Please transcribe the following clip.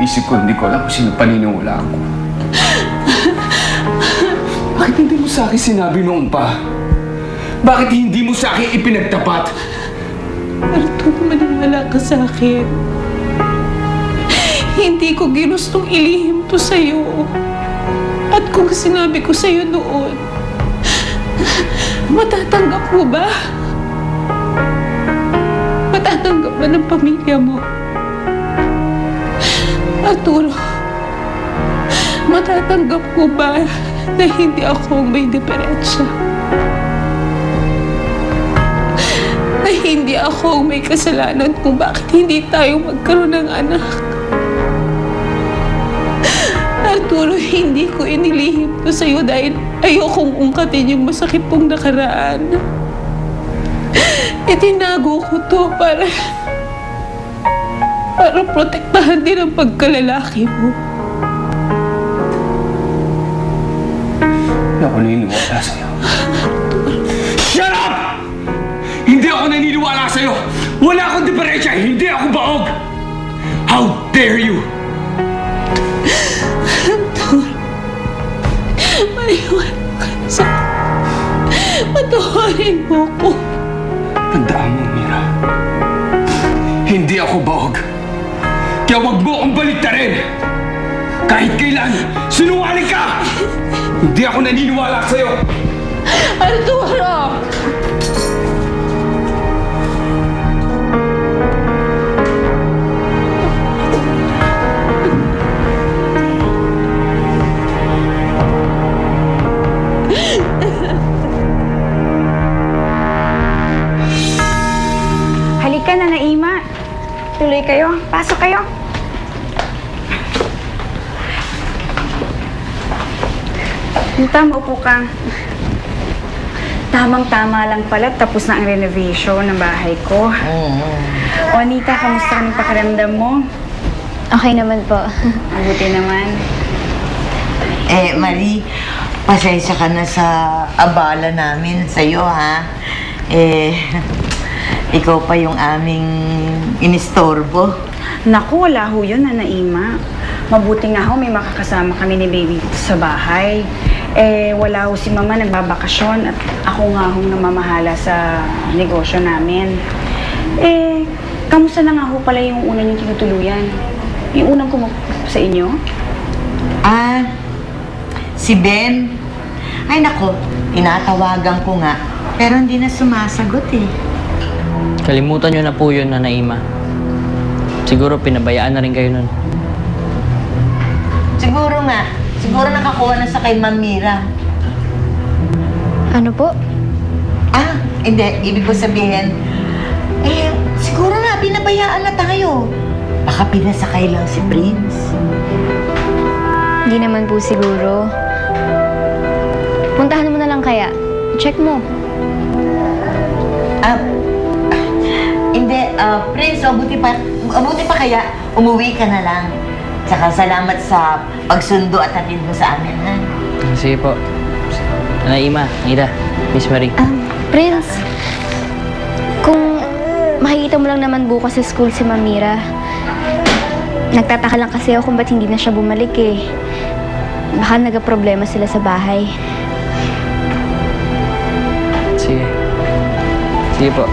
iniisip ko, hindi ko alam kung sino paniniwala ko. Bakit hindi mo sa akin sinabi noon pa? Bakit hindi mo sa akin ipinagtapat? Arturo, maniwala ka sa akin. Hindi ko ginustong ilihim to sa'yo. At kung sinabi ko sa'yo noon, matatanggap mo ba? Matatanggap ba ng pamilya mo? Arturo, matatanggap ko ba na hindi ako may diferensya? Na hindi ako may kasalanan kung bakit hindi tayo magkaroon ng anak? Arturo, hindi ko inilihim to sa'yo dahil ayokong ungkatin yung masakit pong nakaraan. Itinago ko to para protektahan din ang pagkalalaki mo. Hindi ako naniniwala sa'yo. Shut up! Hindi ako naniniwala sa'yo! Wala akong diferensya! Hindi ako baog! How dare you! Maniwala ka sa patawarin mo ko. Tandaan mo, Mira. Hindi ako baog. Kaya wag mo akong baliktarin! Kahit kailan, sinungaling ka! Hindi ako naniniwala sa'yo! Arturo! Halika na, Naima. Tuloy kayo. Pasok kayo. Tita, maupo ka. Tamang-tama lang pala. Tapos na ang renovation ng bahay ko. O, Anita, kamusta ang pakiramdam mo? Okay naman po. Mabuti naman. Marie, pasensya ka na sa abala namin sa'yo, ha? Ikaw pa yung aming inistorbo. Naku, wala ho yun, Naima. Mabuti nga ho, may makakasama kami ni baby sa bahay. Wala ho si mama, nagbabakasyon at ako nga ho namamahala sa negosyo namin. Kamusta na nga ho pala yung una niyong tinutuluyan? Yung unang sa inyo? Si Ben. Ay nako, tinatawagan ko nga, pero hindi na sumasagot eh. Kalimutan nyo na po yun, Naima. Siguro pinabayaan na rin kayo nun. Siguro nga, siguro nakakuha na sa kay Ma'am Mira. Ano po? Hindi, ibig ko sabihin, siguro nga, pinabayaan na tayo. Baka pinasakay lang si Prince. Hindi naman po siguro. Puntahan mo na lang kaya. Check mo. Hindi, Prince, mabuti pa kaya umuwi ka na lang. Tsaka salamat sa pagsundo at hatid mo sa amin, ha? Sige po. Naima, Nida, Miss Marie. Prince, kung makikita mo lang naman bukas sa school si Mamira, nagtataka lang kasi ako kung ba't hindi na siya bumalik eh. Baka nagka-problema sila sa bahay. Sige. Sige po.